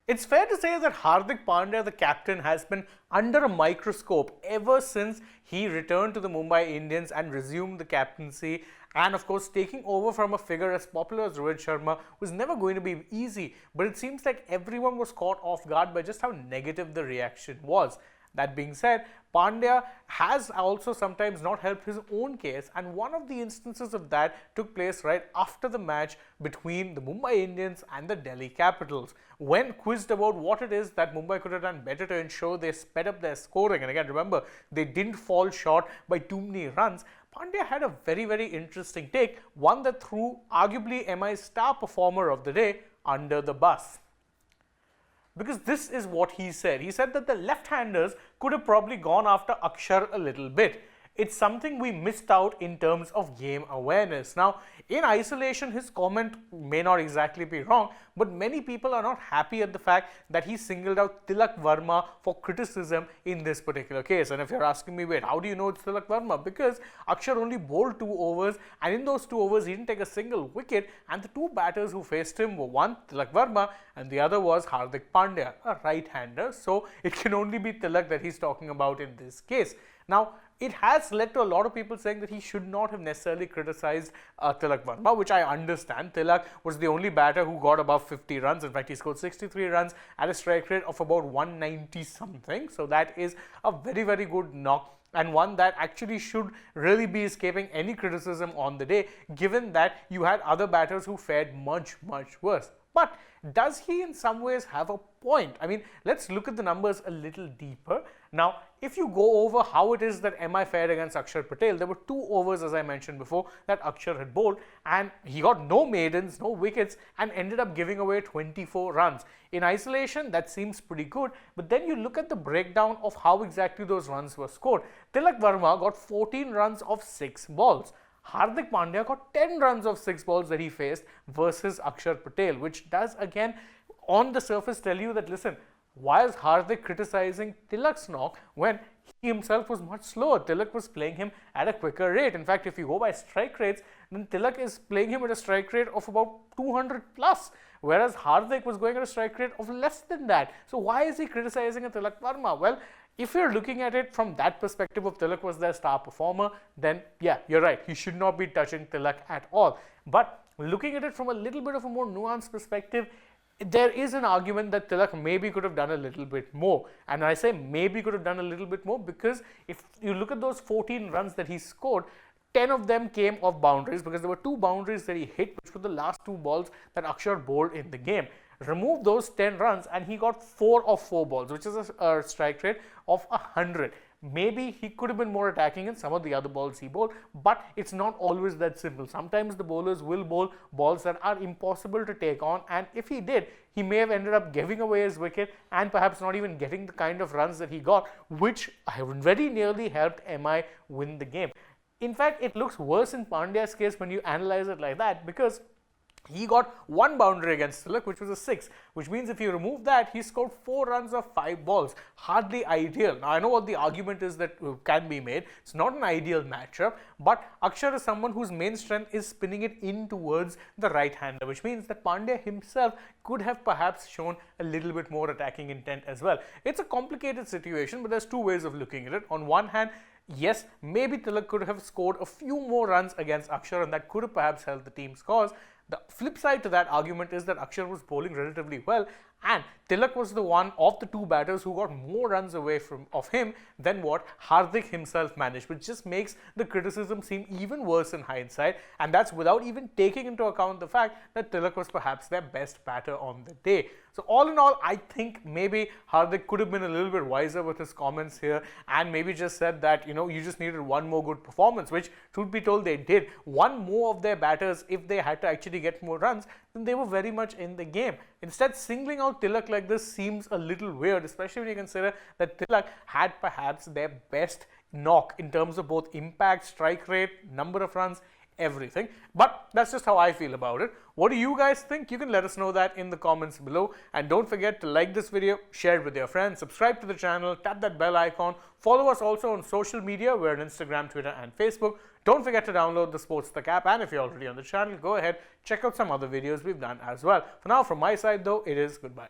It's fair to say that Hardik Pandya, the captain, has been under a microscope ever since he returned to the Mumbai Indians and resumed the captaincy. And of course, taking over from a figure as popular as Rohit Sharma was never going to be easy. But it seems like everyone was caught off guard by just how negative the reaction was. That being said, Pandya has also sometimes not helped his own case, and one of the instances of that took place right after the match between the Mumbai Indians and the Delhi Capitals. When quizzed about what it is that Mumbai could have done better to ensure they sped up their scoring, and again remember, they didn't fall short by too many runs, Pandya had a very interesting take, one that threw arguably MI's star performer of the day under the bus. Because this is what he said. He said that the left-handers could have probably gone after Akshar a little bit. It's something we missed out in terms of game awareness. Now, in isolation, his comment may not exactly be wrong, but many people are not happy at the fact that he singled out Tilak Varma for criticism in this particular case. And if you're asking me, wait, how do you know it's Tilak Varma? Because Akshar only bowled 2 overs, and in those 2 overs, he didn't take a single wicket, and the 2 batters who faced him were one, Tilak Varma, and the other was Hardik Pandya, a right-hander. So it can only be Tilak that he's talking about in this case. Now, it has led to a lot of people saying that he should not have necessarily criticized Tilak Varma, which I understand. Tilak was the only batter who got above 50 runs. In fact, he scored 63 runs at a strike rate of about 190 something. So that is a very good knock, and one that actually should really be escaping any criticism on the day, given that you had other batters who fared much worse. But does he in some ways have a point? I mean, let's look at the numbers a little deeper. Now, if you go over how it is that MI fared against Akshar Patel, there were 2 overs, as I mentioned before, that Akshar had bowled, and he got no maidens, no wickets, and ended up giving away 24 runs. In isolation, that seems pretty good, but then you look at the breakdown of how exactly those runs were scored. Tilak Varma got 14 runs of 6 balls. Hardik Pandya got 10 runs of 6 balls that he faced versus Akshar Patel, which does again on the surface tell you that, listen, why is Hardik criticizing Tilak's knock when he himself was much slower? Tilak was playing him at a quicker rate. In fact, if you go by strike rates, then Tilak is playing him at a strike rate of about 200 plus, whereas Hardik was going at a strike rate of less than that. So why is he criticizing a Tilak Varma? Well, if you're looking at it from that perspective of Tilak was their star performer, then yeah, you're right. He should not be touching Tilak at all. But looking at it from a little bit of a more nuanced perspective, there is an argument that Tilak maybe could have done a little bit more. And I say maybe could have done a little bit more because if you look at those 14 runs that he scored, 10 of them came off boundaries because there were 2 boundaries that he hit, which were the last 2 balls that Akshar bowled in the game. Remove those 10 runs and he got 4 of 4 balls, which is a strike rate of 100. Maybe he could have been more attacking in some of the other balls he bowled, but it's not always that simple. Sometimes the bowlers will bowl balls that are impossible to take on, and if he did, he may have ended up giving away his wicket and perhaps not even getting the kind of runs that he got, which very nearly helped MI win the game. In fact, it looks worse in Pandya's case when you analyze it like that, because he got 1 boundary against Tilak, which was a 6, which means if you remove that, he scored 4 runs of 5 balls. Hardly ideal. Now, I know what the argument is that can be made. It's not an ideal matchup, but Akshar is someone whose main strength is spinning it in towards the right-hander, which means that Pandya himself could have perhaps shown a little bit more attacking intent as well. It's a complicated situation, but there's 2 ways of looking at it. On one hand, yes, maybe Tilak could have scored a few more runs against Akshar, and that could have perhaps helped the team's cause. The flip side to that argument is that Akshar was bowling relatively well, and Tilak was the one of the 2 batters who got more runs away of him than what Hardik himself managed, which just makes the criticism seem even worse in hindsight, and that's without even taking into account the fact that Tilak was perhaps their best batter on the day. So all in all, I think maybe Hardik could have been a little bit wiser with his comments here and maybe just said that, you just needed 1 more good performance, which truth be told they did. 1 more of their batters, if they had to actually get more runs, then they were very much in the game. Instead, singling out Tilak like this seems a little weird, especially when you consider that Tilak had perhaps their best knock in terms of both impact, strike rate, number of runs, everything. But that's just how I feel about it. What do you guys think? You can let us know that in the comments below, and don't forget to like this video, share it with your friends, subscribe to the channel, tap that bell icon, follow us also on social media. We're on Instagram, Twitter and Facebook. Don't forget to download the AajTak app, and if you're already on the channel, go ahead, check out some other videos we've done as well. For now, from my side though, it is goodbye.